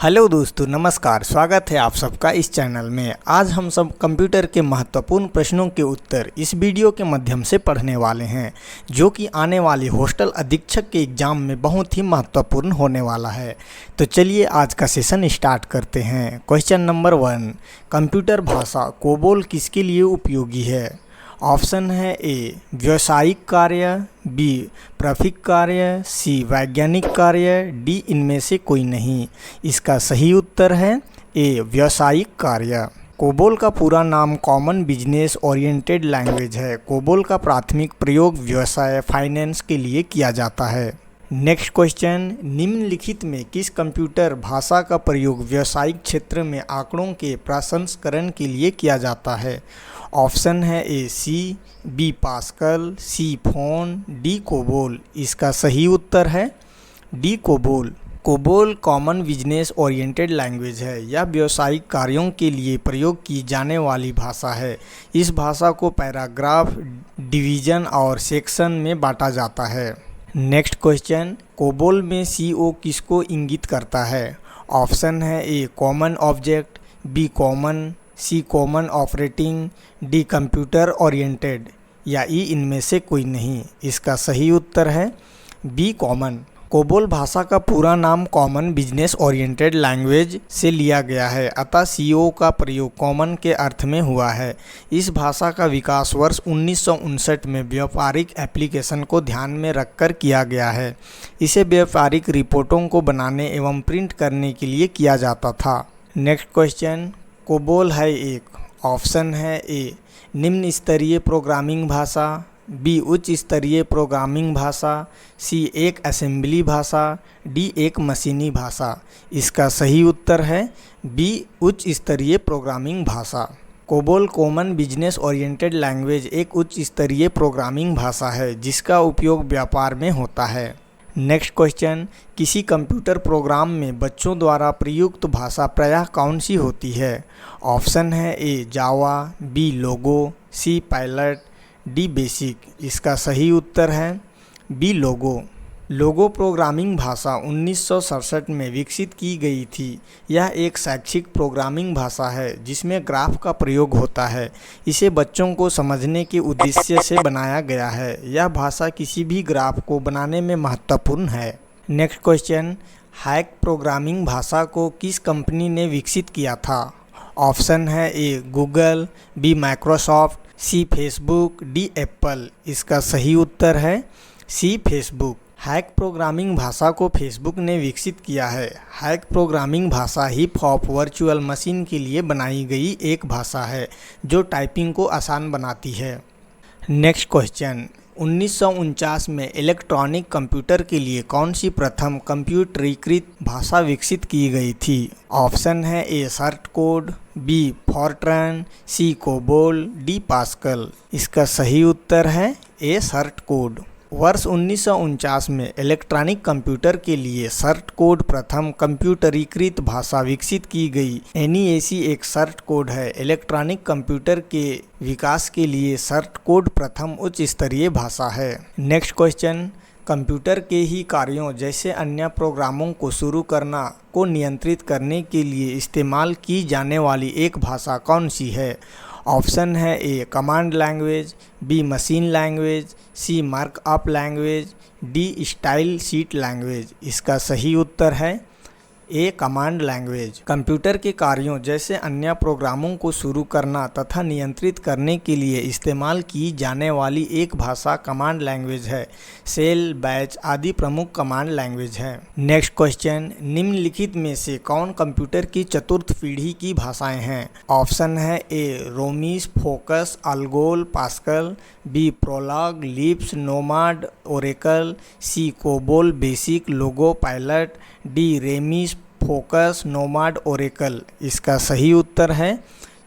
Hello दोस्तों, नमस्कार। स्वागत है आप सबका इस चैनल में। आज हम सब कंप्यूटर के महत्वपूर्ण प्रश्नों के उत्तर इस वीडियो के माध्यम से पढ़ने वाले हैं, जो कि आने वाले हॉस्टल अधीक्षक के एग्ज़ाम में बहुत ही महत्वपूर्ण होने वाला है। तो चलिए आज का सेशन स्टार्ट करते हैं। क्वेश्चन नंबर 1, कंप्यूटर भाषा कोबोल किसके लिए उपयोगी है? ऑप्शन है ए व्यावसायिक कार्य, बी प्राफिक कार्य, सी वैज्ञानिक कार्य, डी इनमें से कोई नहीं। इसका सही उत्तर है ए व्यावसायिक कार्य। कोबोल का पूरा नाम कॉमन बिजनेस ओरिएंटेड लैंग्वेज है। कोबोल का प्राथमिक प्रयोग व्यवसाय फाइनेंस के लिए किया जाता है। नेक्स्ट क्वेश्चन, निम्नलिखित में किस कंप्यूटर भाषा का प्रयोग व्यावसायिक क्षेत्र में आंकड़ों के प्रसंस्करण के लिए किया जाता है? ऑप्शन है ए सी, बी पास्कल, सी फोन, डी कोबोल। इसका सही उत्तर है D COBOL. COBOL common business oriented language है। यह व्यावसायिक कार्यों के लिए प्रयोग की जाने वाली भाषा है। इस भाषा को पैराग्राफ, डिवीजन और सेक्शन में बांटा जाता है। नेक्स्ट क्वेश्चन, कोबोल में CO किसको इंगित करता है? ऑप्शन है A common object, B common, C common operating, D computer oriented, या ई इनमें से कोई नहीं। इसका सही उत्तर है बी कॉमन। कोबोल भाषा का पूरा नाम कॉमन बिजनेस ओरिएंटेड लैंग्वेज से लिया गया है, अतः CO का प्रयोग कॉमन के अर्थ में हुआ है। इस भाषा का विकास वर्ष 1959 में व्यापारिक एप्लीकेशन को ध्यान में रखकर किया गया है। इसे व्यापारिक रिपोर्टों को बनाने एवं प्रिंट करने के लिए किया जाता था। नेक्स्ट क्वेश्चन, कोबोल है एक, ऑप्शन है ए निम्न स्तरीय प्रोग्रामिंग भाषा, बी उच्च स्तरीय प्रोग्रामिंग भाषा, सी एक असेंबली भाषा, डी एक मशीनी भाषा। इसका सही उत्तर है बी उच्च स्तरीय प्रोग्रामिंग भाषा। COBOL common business oriented language एक उच्च स्तरीय प्रोग्रामिंग भाषा है जिसका उपयोग व्यापार में होता है। नेक्स्ट क्वेश्चन, किसी कंप्यूटर प्रोग्राम में बच्चों द्वारा प्रयुक्त भाषा प्रायः कौन सी होती है? ऑप्शन है ए जावा, बी लोगो, सी पायलट, डी बेसिक। इसका सही उत्तर है बी लोगो। लोगो प्रोग्रामिंग भाषा 1967 में विकसित की गई थी। यह एक शैक्षिक प्रोग्रामिंग भाषा है जिसमें ग्राफ का प्रयोग होता है। इसे बच्चों को समझने के उद्देश्य से बनाया गया है। यह भाषा किसी भी ग्राफ को बनाने में महत्वपूर्ण है। नेक्स्ट क्वेश्चन, हैक प्रोग्रामिंग भाषा को किस कंपनी ने विकसित किया था? ऑप्शन है ए गूगल, बी माइक्रोसॉफ्ट, सी फेसबुक, डी एप्पल। इसका सही उत्तर है सी फेसबुक। हैक प्रोग्रामिंग भाषा को फेसबुक ने विकसित किया है। हैक प्रोग्रामिंग भाषा हिप हॉप वर्चुअल मशीन के लिए बनाई गई एक भाषा है जो टाइपिंग को आसान बनाती है। नेक्स्ट क्वेश्चन, 1949 में इलेक्ट्रॉनिक कंप्यूटर के लिए कौन सी प्रथम कंप्यूटरीकृत भाषा विकसित की गई थी? ऑप्शन है A short code, B Fortran, C COBOL, D Pascal. इसका सही उत्तर है ए सर्ट कोड। वर्ष 1949 में इलेक्ट्रॉनिक कंप्यूटर के लिए सर्ट कोड प्रथम कंप्यूटरीकृत भाषा विकसित की गई। NEAC एक सर्ट कोड है। इलेक्ट्रॉनिक कंप्यूटर के विकास के लिए सर्ट कोड प्रथम उच्च स्तरीय भाषा है। नेक्स्ट क्वेश्चन, कंप्यूटर के ही कार्यों जैसे अन्य प्रोग्रामों को शुरू करना को नियंत्रित करने के लिए इस्तेमाल की जाने वाली एक भाषा कौन सी है? ऑप्शन है A command language, B machine language, C markup language, D style sheet language. इसका सही उत्तर है ए कमांड लैंग्वेज। कंप्यूटर के कार्यों जैसे अन्य प्रोग्रामों को शुरू करना तथा नियंत्रित करने के लिए इस्तेमाल की जाने वाली एक भाषा कमांड लैंग्वेज है। सेल, बैच आदि प्रमुख कमांड लैंग्वेज हैं। नेक्स्ट क्वेश्चन, निम्नलिखित में से कौन कंप्यूटर की चतुर्थ पीढ़ी की भाषाएं हैं? ऑप्शन है A RAMIS, FOCUS, ALGOL, Pascal, B Prolog, लिप्स, NOMAD, Oracle, C COBOL, BASIC, Logo, PILOT, D RAMIS, FOCUS, NOMAD, Oracle. इसका सही उत्तर है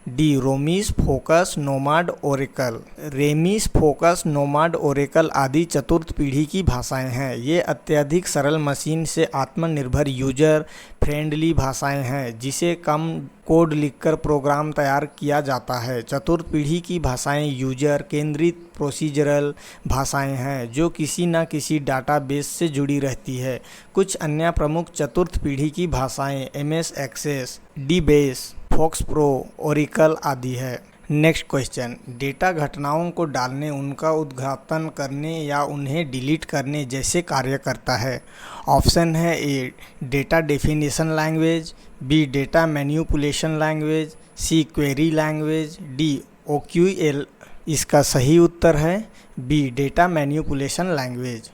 D RAMIS, FOCUS, NOMAD, Oracle. RAMIS, FOCUS, NOMAD, Oracle आदि चतुर्थ पीढ़ी की भाषाएं हैं। ये अत्यधिक सरल मशीन से आत्मनिर्भर यूजर फ्रेंडली भाषाएं हैं जिसे कम कोड लिखकर प्रोग्राम तैयार किया जाता है। चतुर्थ पीढ़ी की भाषाएं यूजर केंद्रित प्रोसीजरल भाषाएं हैं जो किसी न किसी डाटाबेस से जुड़ी रहती है। कुछ अन्य प्रमुख चतुर्थ पीढ़ी की भाषाएं MS Access, dBase, FoxPro, Oracle आदि है। नेक्स्ट क्वेश्चन, डेटा घटनाओं को डालने, उनका उद्घाटन करने या उन्हें डिलीट करने जैसे कार्य करता है। ऑप्शन है A data definition language, B data manipulation language, C query language, D OQL. इसका सही उत्तर है B data manipulation language.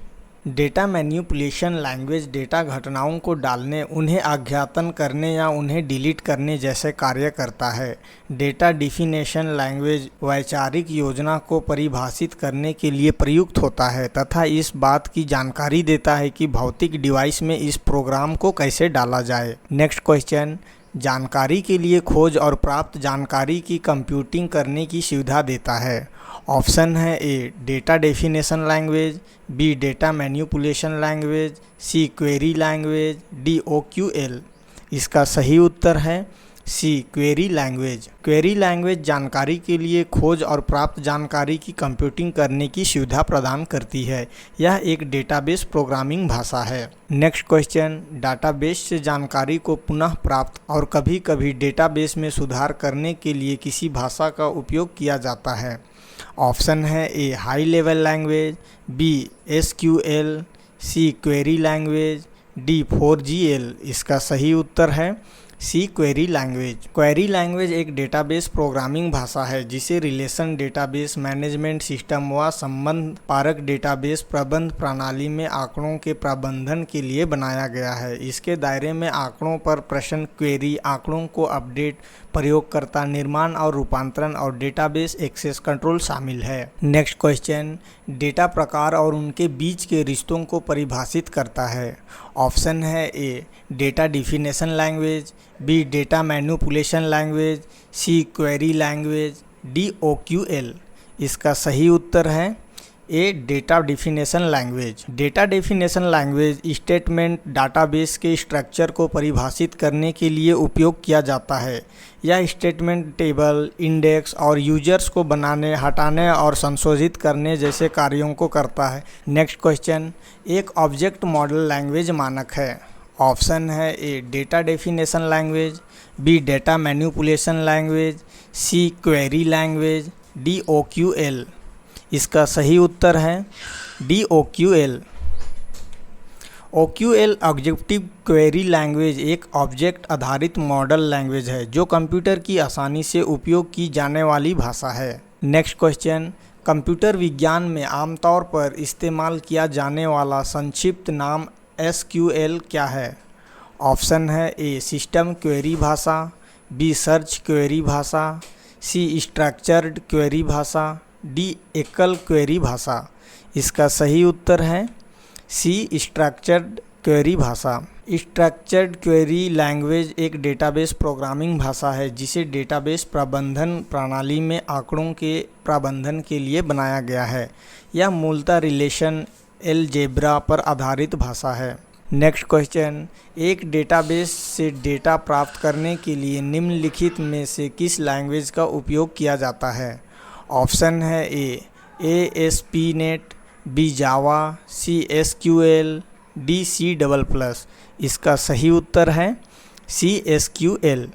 Data manipulation language data घटनाओं को डालने, उन्हें अद्यतन करने या उन्हें डिलीट करने जैसे कार्य करता है। डेटा डेफिनेशन लैंग्वेज वैचारिक योजना को परिभाषित करने के लिए प्रयुक्त होता है तथा इस बात की जानकारी देता है कि भौतिक डिवाइस में इस प्रोग्राम को कैसे डाला जाए। नेक्स्ट क्वेश्चन, जानकारी के लिए खोज और प्राप्त जानकारी की कंप्यूटिंग करने की सुविधा देता है। ऑप्शन है A data definition language, B data manipulation language, C query language, D OQL. इसका सही उत्तर है C query language. Query language जानकारी के लिए खोज और प्राप्त जानकारी की कंप्यूटिंग करने की सुविधा प्रदान करती है। यह एक डेटाबेस प्रोग्रामिंग भाषा है। नेक्स्ट क्वेश्चन, डाटाबेस से जानकारी को पुनः प्राप्त और कभी कभी डेटाबेस में सुधार करने के लिए किसी भाषा का उपयोग किया जाता है। ऑप्शन है A high level language, B SQL, C query language, D 4GL। इसका सही उत्तर है C query language. Query language एक डेटाबेस प्रोग्रामिंग भाषा है जिसे रिलेशन डेटाबेस मैनेजमेंट सिस्टम व संबंध पारक डेटाबेस प्रबंध प्रणाली में आंकड़ों के प्रबंधन के लिए बनाया गया है। इसके दायरे में आंकड़ों पर प्रश्न, क्वेरी, आंकड़ों को अपडेट, प्रयोगकर्ता निर्माण और रूपांतरण और डेटाबेस एक्सेस कंट्रोल शामिल है। नेक्स्ट क्वेश्चन, डेटा प्रकार और उनके बीच के रिश्तों को परिभाषित करता है। ऑप्शन है A data definition language, B data manipulation language, C query language, D OQL. इसका सही उत्तर है A data definition language. Data definition language statement database के स्ट्रक्चर को परिभाषित करने के लिए उपयोग किया जाता है। यह स्टेटमेंट टेबल, इंडेक्स और यूजर्स को बनाने, हटाने और संशोधित करने जैसे कार्यों को करता है। नेक्स्ट क्वेश्चन, एक ऑब्जेक्ट मॉडल लैंग्वेज मानक है। ऑप्शन है A data definition language, B data manipulation language, C query language, D OQL. इसका सही उत्तर है D OQL. OQL objective query language एक ऑब्जेक्ट आधारित मॉडल लैंग्वेज है जो कंप्यूटर की आसानी से उपयोग की जाने वाली भाषा है। नेक्स्ट क्वेश्चन, कंप्यूटर विज्ञान में आमतौर पर इस्तेमाल किया जाने वाला संक्षिप्त नाम एसक्यूएल क्या है। ऑप्शन है ए सिस्टम क्वेरी भाषा, बी सर्च क्वेरी भाषा, सी स्ट्रक्चर्ड क्वेरी भाषा, डी एकल क्वेरी भाषा। इसका सही उत्तर है सी स्ट्रक्चर्ड क्वेरी भाषा। स्ट्रक्चर्ड क्वेरी लैंग्वेज एक डेटाबेस प्रोग्रामिंग भाषा है जिसे डेटाबेस प्रबंधन प्रणाली में आंकड़ों के प्रबंधन के लिए बनाया गया है। यह मूलतः रिलेशन अलजेब्रा पर आधारित भाषा है। नेक्स्ट क्वेश्चन, एक डेटाबेस से डेटा प्राप्त करने के लिए निम्नलिखित में से किस लैंग्वेज का उपयोग किया जाता है। ऑप्शन है ए ASP.NET, बी जावा, सी SQL, डी C++। इसका सही उत्तर है सी SQL।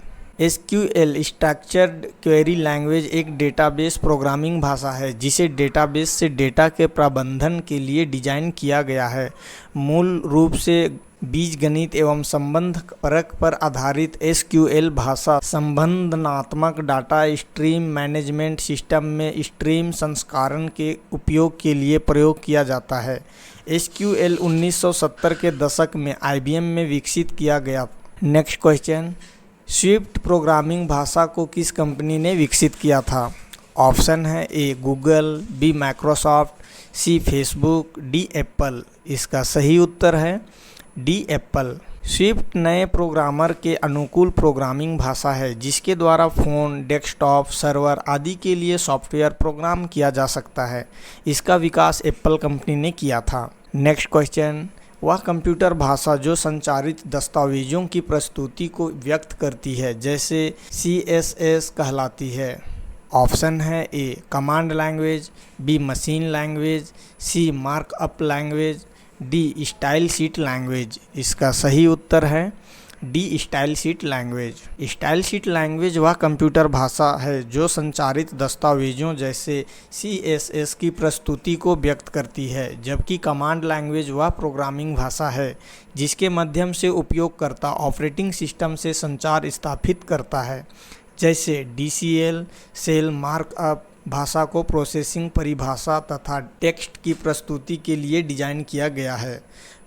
SQL structured query language एक डेटाबेस प्रोग्रामिंग भाषा है जिसे डेटाबेस से डेटा के प्रबंधन के लिए डिजाइन किया गया है। मूल रूप से बीजगणित एवं संबंध परक पर आधारित SQL भाषा संबंधनात्मक डाटा स्ट्रीम मैनेजमेंट सिस्टम में स्ट्रीम संस्करण के उपयोग के लिए प्रयोग किया जाता है। SQL 1970 के दशक में IBM में विकसित किया गया। नेक्स्ट क्वेश्चन, स्विफ्ट प्रोग्रामिंग भाषा को किस कंपनी ने विकसित किया था। ऑप्शन है ए गूगल, बी माइक्रोसॉफ्ट, सी फेसबुक, डी एप्पल। इसका सही उत्तर है डी एप्पल। स्विफ्ट नए प्रोग्रामर के अनुकूल प्रोग्रामिंग भाषा है जिसके द्वारा फ़ोन, डेस्कटॉप, सर्वर आदि के लिए सॉफ्टवेयर प्रोग्राम किया जा सकता है। इसका विकास एप्पल कंपनी ने किया था। नेक्स्ट क्वेश्चन, वह कंप्यूटर भाषा जो संचारित दस्तावेजों की प्रस्तुति को व्यक्त करती है जैसे CSS कहलाती है। ऑप्शन है A command language, B machine language, C markup language, D style sheet language. इसका सही उत्तर है D style sheet language. Style sheet language वह कंप्यूटर भाषा है जो संचारित दस्तावेजों जैसे CSS की प्रस्तुति को व्यक्त करती है, जबकि कमांड लैंग्वेज वह प्रोग्रामिंग भाषा है जिसके माध्यम से उपयोगकर्ता ऑपरेटिंग सिस्टम से संचार स्थापित करता है, जैसे DCL, सेल मार्कअप भाषा को प्रोसेसिंग परिभाषा तथा टेक्स्ट की प्रस्तुति के लिए डिज़ाइन किया गया है।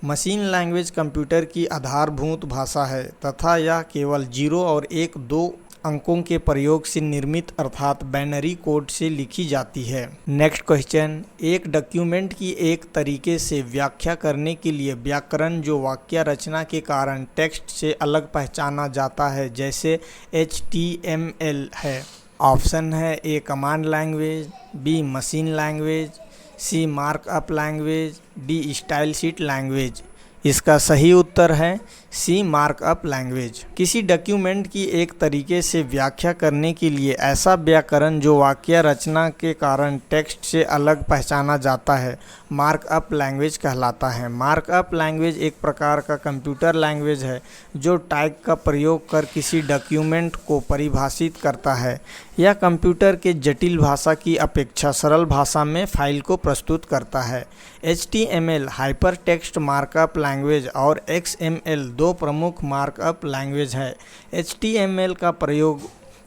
मशीन लैंग्वेज कंप्यूटर की आधारभूत भाषा है तथा यह केवल 0 और 1-2 अंकों के प्रयोग से निर्मित अर्थात बाइनरी कोड से लिखी जाती है। नेक्स्ट क्वेश्चन, एक डॉक्यूमेंट की एक तरीके से व्याख्या करने के लिए व्याकरण जो वाक्य रचना के कारण टेक्स्ट से अलग पहचाना जाता है जैसे HTML है। ऑप्शन है A command language, B machine language, C markup language, D style sheet language. इसका सही उत्तर है सी मार्कअप लैंग्वेज। किसी डॉक्यूमेंट की एक तरीके से व्याख्या करने के लिए ऐसा व्याकरण जो वाक्य रचना के कारण टेक्स्ट से अलग पहचाना जाता है मार्कअप लैंग्वेज कहलाता है। मार्कअप लैंग्वेज एक प्रकार का कंप्यूटर लैंग्वेज है जो टाइप का प्रयोग कर किसी डॉक्यूमेंट को परिभाषित करता है। यह कंप्यूटर के जटिल भाषा की अपेक्षा सरल भाषा में फाइल को प्रस्तुत करता है। HTML hyper text markup language और XML दो प्रमुख मार्कअप लैंग्वेज है। HTML का प्रयोग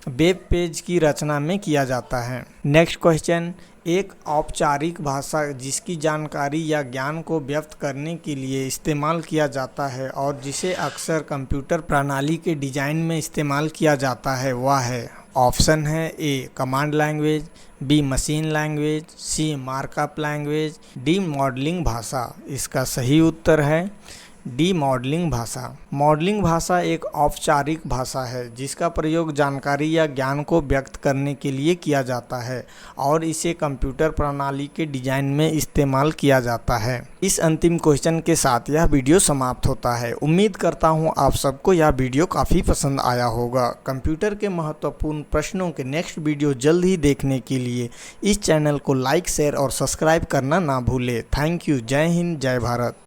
वेब पेज की रचना में किया जाता है। नेक्स्ट क्वेश्चन, एक औपचारिक भाषा जिसकी जानकारी या ज्ञान को व्यक्त करने के लिए इस्तेमाल किया जाता है और जिसे अक्सर कंप्यूटर प्रणाली के डिज़ाइन में इस्तेमाल किया जाता है वह है। ऑप्शन है A command language, B machine language, C markup language, D modelling भाषा। इसका सही उत्तर है डी मॉडलिंग भाषा। मॉडलिंग भाषा एक औपचारिक भाषा है जिसका प्रयोग जानकारी या ज्ञान को व्यक्त करने के लिए किया जाता है और इसे कंप्यूटर प्रणाली के डिज़ाइन में इस्तेमाल किया जाता है। इस अंतिम क्वेश्चन के साथ यह वीडियो समाप्त होता है। उम्मीद करता हूँ आप सबको यह वीडियो काफ़ी पसंद आया होगा। कंप्यूटर के महत्वपूर्ण प्रश्नों के नेक्स्ट वीडियो जल्द ही देखने के लिए इस चैनल को लाइक, शेयर और सब्सक्राइब करना ना भूलें। Thank you. जय हिंद, जय भारत।